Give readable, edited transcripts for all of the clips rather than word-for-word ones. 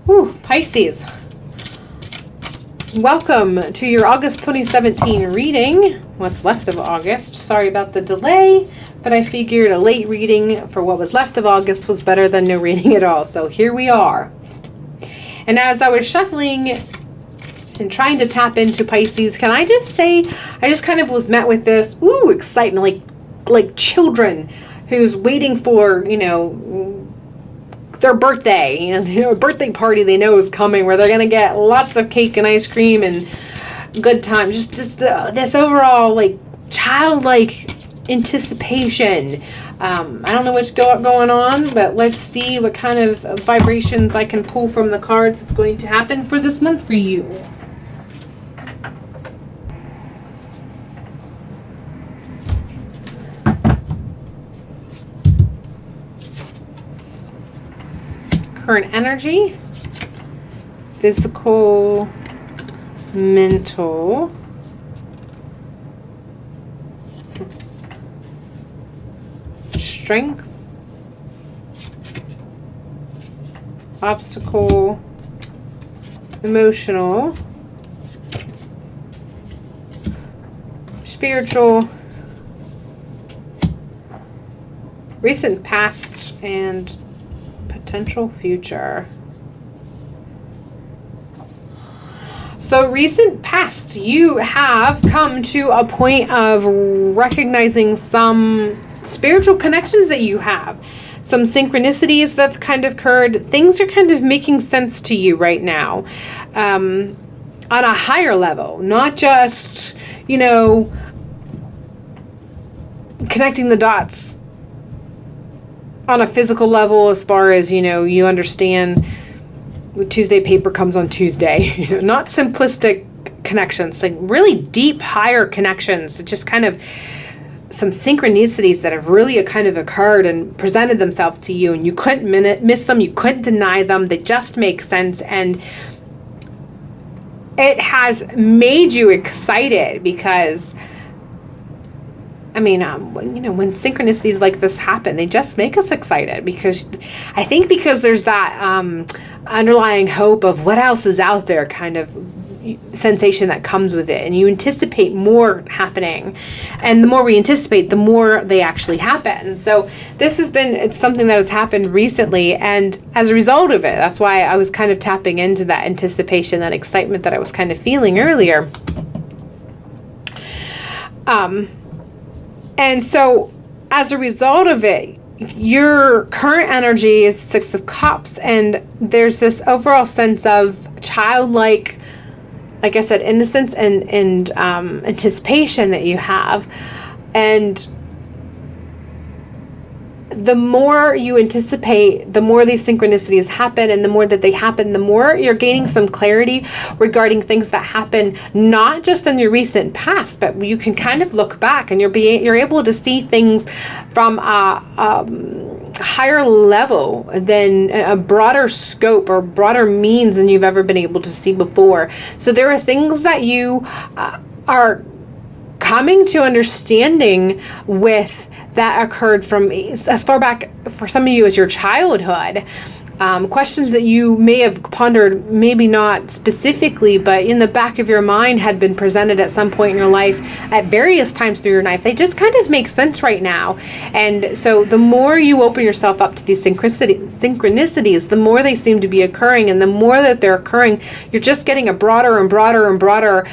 Whew, Pisces. Welcome to your August 2017 reading. What's left of August. Sorry about the delay, but I figured a late reading for what was left of August was better than no reading at all. So here we are. And as I was shuffling and trying to tap into Pisces, can I just say, I just kind of was met with this, excitement, like children who's waiting for, their birthday, a birthday party they know is coming where they're going to get lots of cake and ice cream and good time. Just this overall, childlike anticipation. I don't know what's going on, but let's see what kind of vibrations I can pull from the cards that's going to happen for this month for you. Current energy, physical, mental, strength, obstacle, emotional, spiritual, recent past, and potential future. So recent past, you have come to a point of recognizing some spiritual connections that you have, some synchronicities that have kind of occurred. Things are kind of making sense to you right now, on a higher level, not just, connecting the dots on a physical level, as far as, you understand Tuesday paper comes on Tuesday, not simplistic connections, like really deep, higher connections, just kind of some synchronicities that have really kind of occurred and presented themselves to you, and you couldn't miss them, you couldn't deny them, they just make sense, and it has made you excited because when synchronicities like this happen, they just make us excited, because I think because there's that underlying hope of what else is out there kind of sensation that comes with it, and you anticipate more happening, and the more we anticipate, the more they actually happen. So this it's something that has happened recently, and as a result of it, that's why I was kind of tapping into that anticipation, that excitement that I was kind of feeling earlier. And so as a result of it, your current energy is 6 of Cups, and there's this overall sense of childlike, like I said, innocence and anticipation that you have. And the more you anticipate, the more these synchronicities happen, and the more that they happen, the more you're gaining some clarity regarding things that happen, not just in your recent past, but you can kind of look back and you're able to see things from a higher level, than a broader scope or broader means than you've ever been able to see before. So there are things that you are coming to understanding with that occurred from as far back, for some of you, as your childhood. Questions that you may have pondered, maybe not specifically, but in the back of your mind had been presented at some point in your life at various times through your life. They just kind of make sense right now. And so the more you open yourself up to these synchronicities, the more they seem to be occurring, and the more that they're occurring, you're just getting a broader and broader and broader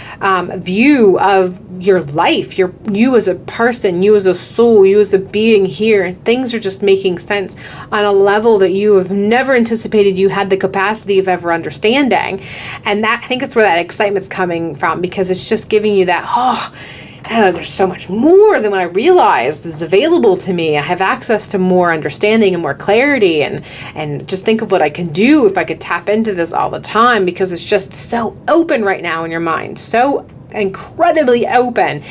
view of your life, you as a person, you as a soul, you as a being here, and things are just making sense on a level that you have never anticipated you had the capacity of ever understanding. And that, I think it's where that excitement's coming from, because it's just giving you that, there's so much more than what I realized is available to me. I have access to more understanding and more clarity, and just think of what I can do if I could tap into this all the time, because it's just so open right now in your mind, so incredibly open.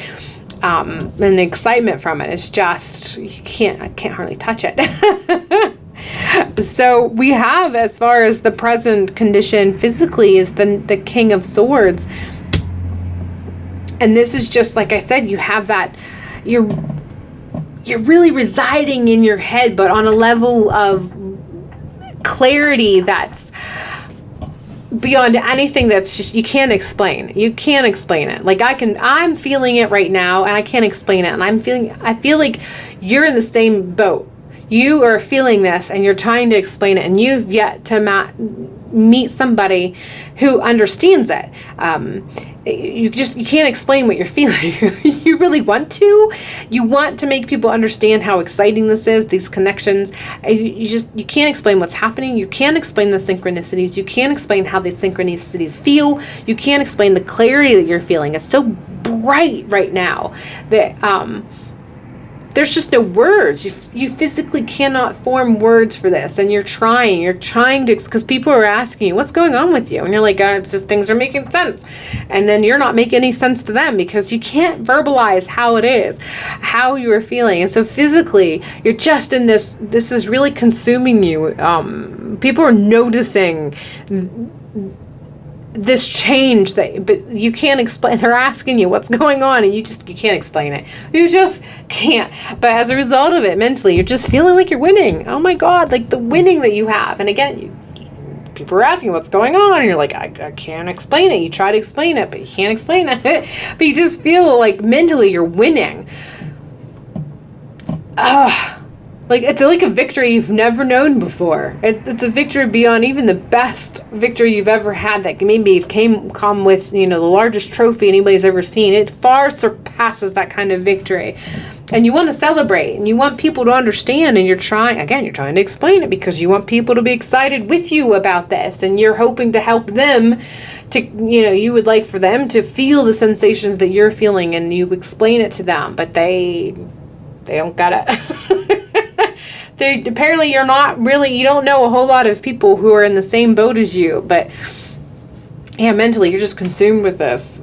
And the excitement from it is just, I can't hardly touch it. So we have, as far as the present condition physically, is the King of Swords. And this is just, like I said, you have that, you're really residing in your head, but on a level of clarity that's beyond anything that's just, you can't explain. You can't explain it. Like I'm feeling it right now and I can't explain it. And I feel like you're in the same boat. You are feeling this and you're trying to explain it, and you've yet to meet somebody who understands it. You can't explain what you're feeling. You really want to. You want to make people understand how exciting this is, these connections. You can't explain what's happening. You can't explain the synchronicities. You can't explain how the synchronicities feel. You can't explain the clarity that you're feeling. It's so bright right now that there's just no words. You physically cannot form words for this, and you're trying to, because people are asking you, what's going on with you? And you're like, it's just things are making sense. And then you're not making any sense to them because you can't verbalize how it is, how you are feeling. And so physically, you're just in this is really consuming you. People are noticing this change but you can't explain. They're asking you what's going on, and you can't explain it. You just can't. But as a result of it, mentally, you're just feeling like you're winning. Oh my God, like the winning that you have. And again, people are asking what's going on, and you're like, I can't explain it. You try to explain it, but you can't explain it. But you just feel like mentally you're winning. Like it's like a victory you've never known before. It's a victory beyond even the best victory you've ever had, that maybe come with, the largest trophy anybody's ever seen. It far surpasses that kind of victory. And you want to celebrate, and you want people to understand, and you're trying to explain it because you want people to be excited with you about this, and you're hoping to help them to, you would like for them to feel the sensations that you're feeling, and you explain it to them, but they don't get it. Apparently you don't know a whole lot of people who are in the same boat as you, but yeah, mentally you're just consumed with this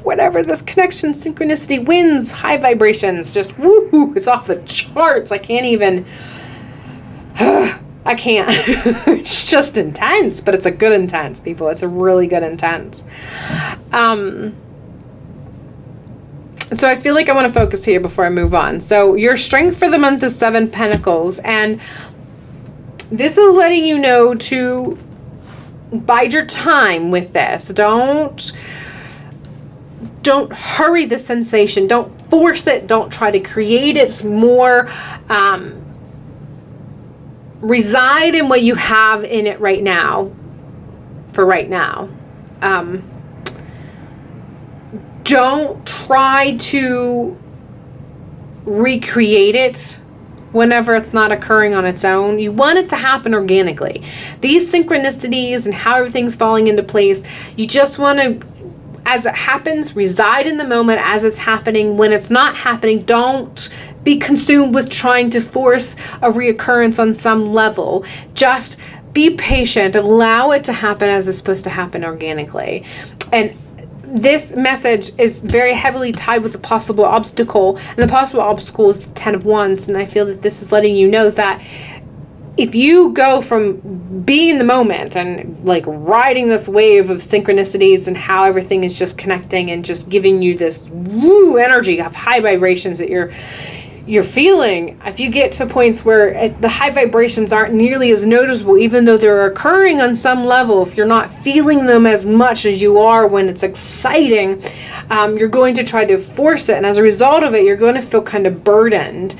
whatever, this connection, synchronicity, wins, high vibrations, just woo, it's off the charts. I can't even, I can't. It's just intense, but it's a good intense, people. It's a really good intense. So I feel like I want to focus here before I move on. So your strength for the month is 7 Pentacles. And this is letting you know to bide your time with this. Don't hurry the sensation. Don't force it. Don't try to create it. It's more reside in what you have in it right now. For right now. Don't try to recreate it whenever it's not occurring on its own. You want it to happen organically. These synchronicities and how everything's falling into place, you just want to, as it happens, reside in the moment as it's happening. When it's not happening, don't be consumed with trying to force a reoccurrence on some level. Just be patient. Allow it to happen as it's supposed to happen organically. And this message is very heavily tied with the possible obstacle, and the possible obstacle is the 10 of Wands. And I feel that this is letting you know that if you go from being in the moment and like riding this wave of synchronicities and how everything is just connecting and just giving you this woo energy of high vibrations that you're feeling, if you get to points where the high vibrations aren't nearly as noticeable, even though they're occurring on some level, if you're not feeling them as much as you are when it's exciting, you're going to try to force it, and as a result of it, you're going to feel kind of burdened.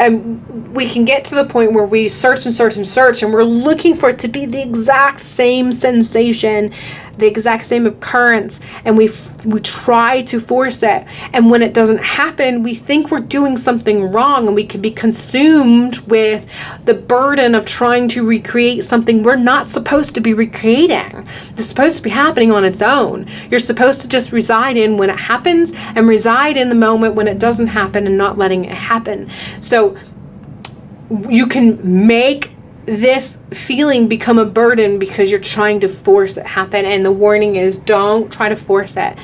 And we can get to the point where we search and search and search, and we're looking for it to be the exact same sensation, the exact same occurrence, and we try to force it. And when it doesn't happen, we think we're doing something wrong, and we can be consumed with the burden of trying to recreate something we're not supposed to be recreating. It's supposed to be happening on its own. You're supposed to just reside in when it happens and reside in the moment when it doesn't happen and not letting it happen. So you can make this feeling become a burden because you're trying to force it happen. And the warning is, don't try to force it.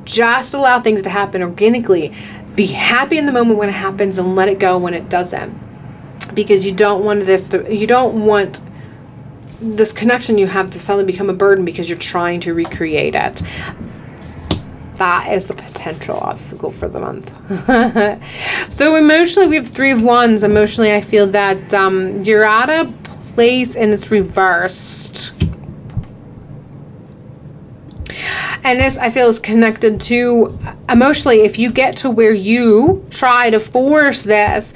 Just allow things to happen organically. Be happy in the moment when it happens and let it go when it doesn't. Because you don't want this connection you have to suddenly become a burden because you're trying to recreate it. That is the potential obstacle for the month. So emotionally, we have 3 of Wands. Emotionally, I feel that you're at a place and it's reversed. And this, I feel, is connected to emotionally. If you get to where you try to force this,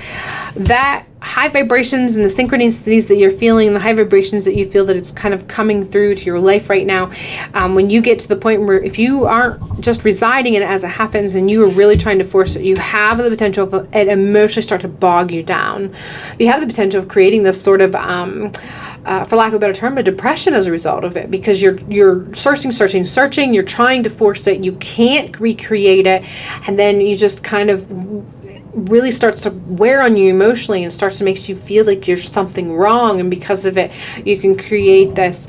that high vibrations and the synchronicities that you're feeling, the high vibrations that you feel that it's kind of coming through to your life right now, when you get to the point where if you aren't just residing in it as it happens and you are really trying to force it, you have the potential of it emotionally start to bog you down. You have the potential of creating this sort of for lack of a better term, a depression as a result of it, because you're searching, you're trying to force it, you can't recreate it, and then you just kind of really starts to wear on you emotionally and starts to make you feel like you're something wrong, and because of it you can create this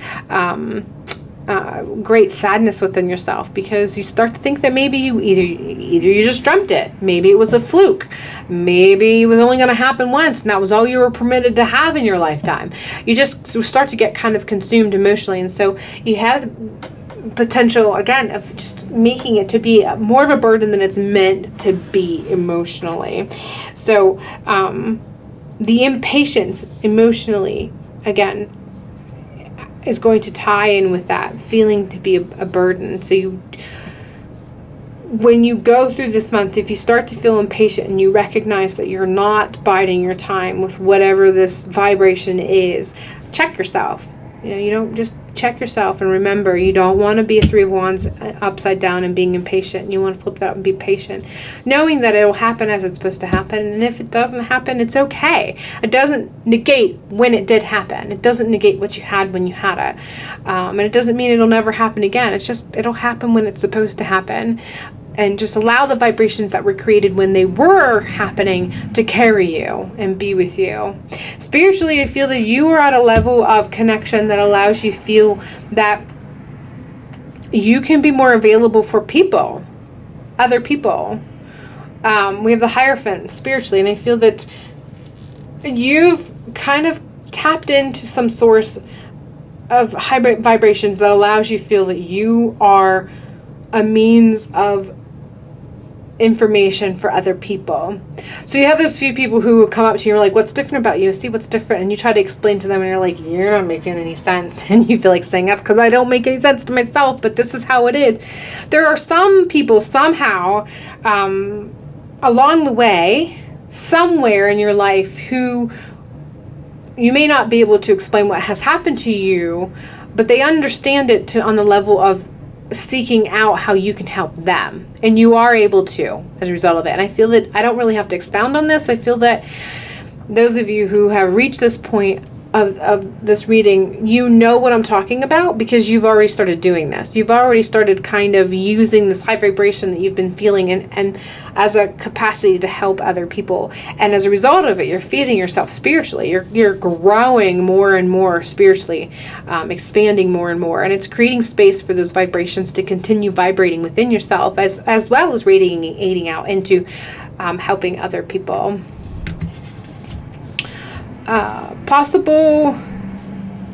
great sadness within yourself, because you start to think that maybe you either you just dreamt it, maybe it was a fluke, maybe it was only going to happen once and that was all you were permitted to have in your lifetime. You just start to get kind of consumed emotionally, and so you have potential again of just making it to be more of a burden than it's meant to be emotionally. So the impatience emotionally again is going to tie in with that feeling to be a burden. So when you go through this month, if you start to feel impatient and you recognize that you're not biding your time with whatever this vibration is, check yourself. You don't just check yourself, and remember, you don't want to be a Three of Wands upside down and being impatient. You want to flip that up and be patient, knowing that it'll happen as it's supposed to happen. And if it doesn't happen, it's okay. It doesn't negate when it did happen. It doesn't negate what you had when you had it. And it doesn't mean it'll never happen again. It's just, it'll happen when it's supposed to happen. And just allow the vibrations that were created when they were happening to carry you and be with you. Spiritually, I feel that you are at a level of connection that allows you to feel that you can be more available for people, other people. We have the Hierophant spiritually, and I feel that you've kind of tapped into some source of high vibrations that allows you to feel that you are a means of information for other people. So you have those few people who come up to you and are like, what's different about you? See what's different. And you try to explain to them and you're like, you're not making any sense. And you feel like saying, that's because I don't make any sense to myself, but this is how it is. There are some people somehow along the way, somewhere in your life, who you may not be able to explain what has happened to you, but they understand it on the level of seeking out how you can help them, and you are able to as a result of it. And I feel that I don't really have to expound on this. I feel that those of you who have reached this point of this reading, you know what I'm talking about, because you've already started doing this. You've already started kind of using this high vibration that you've been feeling and as a capacity to help other people. And as a result of it, you're feeding yourself spiritually. You're growing more and more spiritually, expanding more and more. And it's creating space for those vibrations to continue vibrating within yourself, as well as radiating out into helping other people. Possible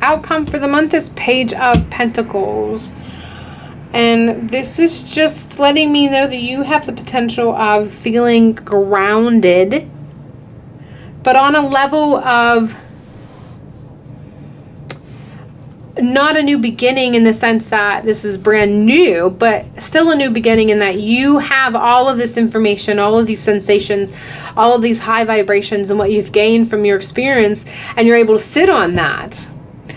outcome for the month is Page of Pentacles, and this is just letting me know that you have the potential of feeling grounded, but on a level of not a new beginning in the sense that this is brand new, but still a new beginning in that you have all of this information, all of these sensations, all of these high vibrations and what you've gained from your experience, and you're able to sit on that.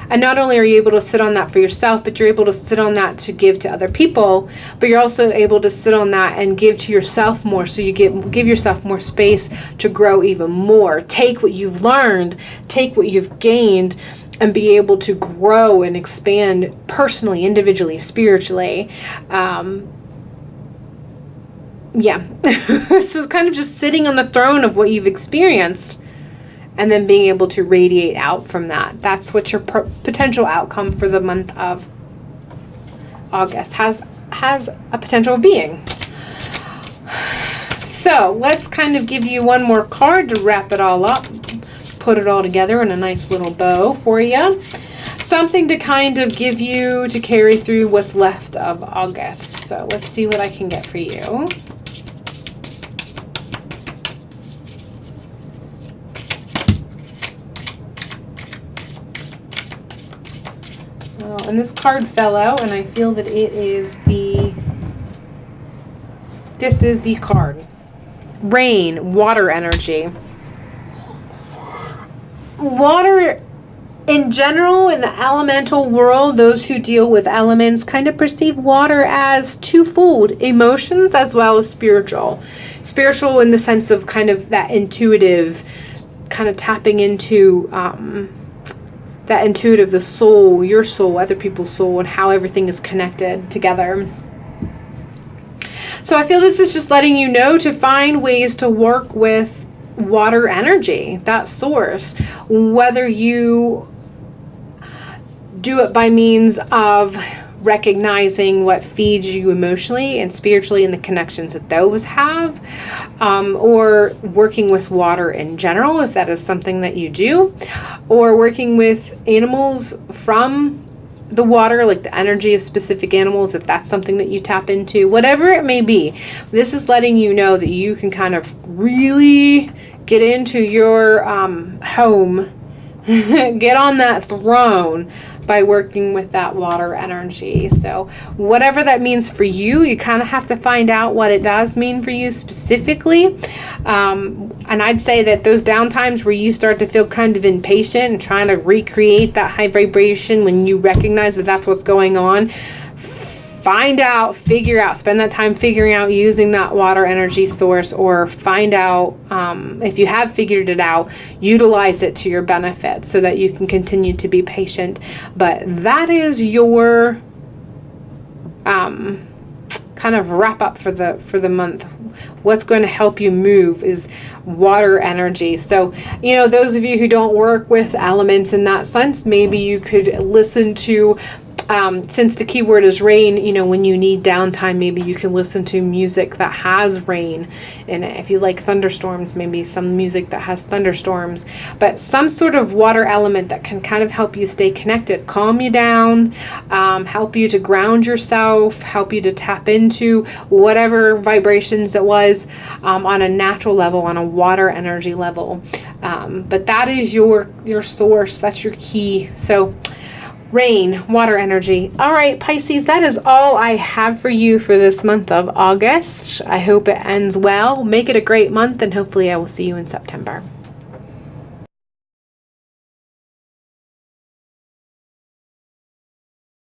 And not only are you able to sit on that for yourself, but you're able to sit on that to give to other people, but you're also able to sit on that and give to yourself more, so you give yourself more space to grow even more. Take what you've learned, take what you've gained, and be able to grow and expand personally, individually, spiritually. Yeah. So kind of just sitting on the throne of what you've experienced and then being able to radiate out from that. That's what your potential outcome for the month of August has a potential of being. So let's kind of give you one more card to wrap it all up. Put it all together in a nice little bow for you. Something to kind of give you to carry through what's left of August. So let's see what I can get for you. And this card fell out, and I feel that it is this is the card. Rain, water energy. Water in general, in the elemental world, those who deal with elements kind of perceive water as twofold, emotions as well as spiritual. Spiritual in the sense of kind of that intuitive, kind of tapping into that intuitive, the soul, your soul, other people's soul, and how everything is connected together. So I feel this is just letting you know to find ways to work with water energy, that source, whether you do it by means of recognizing what feeds you emotionally and spiritually and the connections that those have, or working with water in general, if that is something that you do, or working with animals from the water, like the energy of specific animals, if that's something that you tap into, whatever it may be. This is letting you know that you can kind of really get into your home, get on that throne by working with that water energy. So whatever that means for you, you kind of have to find out what it does mean for you specifically. And I'd say that those downtimes where you start to feel kind of impatient and trying to recreate that high vibration, when you recognize that that's what's going on, find out, figure out, spend that time figuring out using that water energy source, or find out, if you have figured it out, utilize it to your benefit so that you can continue to be patient. But that is your kind of wrap up for the month. What's going to help you move is water energy. So, you know, those of you who don't work with elements in that sense, maybe you could listen to, since the keyword is rain, you know, when you need downtime, maybe you can listen to music that has rain in it. If you like thunderstorms, maybe some music that has thunderstorms, but some sort of water element that can kind of help you stay connected, calm you down, help you to ground yourself, help you to tap into whatever vibrations it was, on a natural level, on a water energy level. But that is your source. That's your key. So rain, water energy. All right, Pisces, that is all I have for you for this month of August. I hope it ends well. Make it a great month, and hopefully I will see you in September.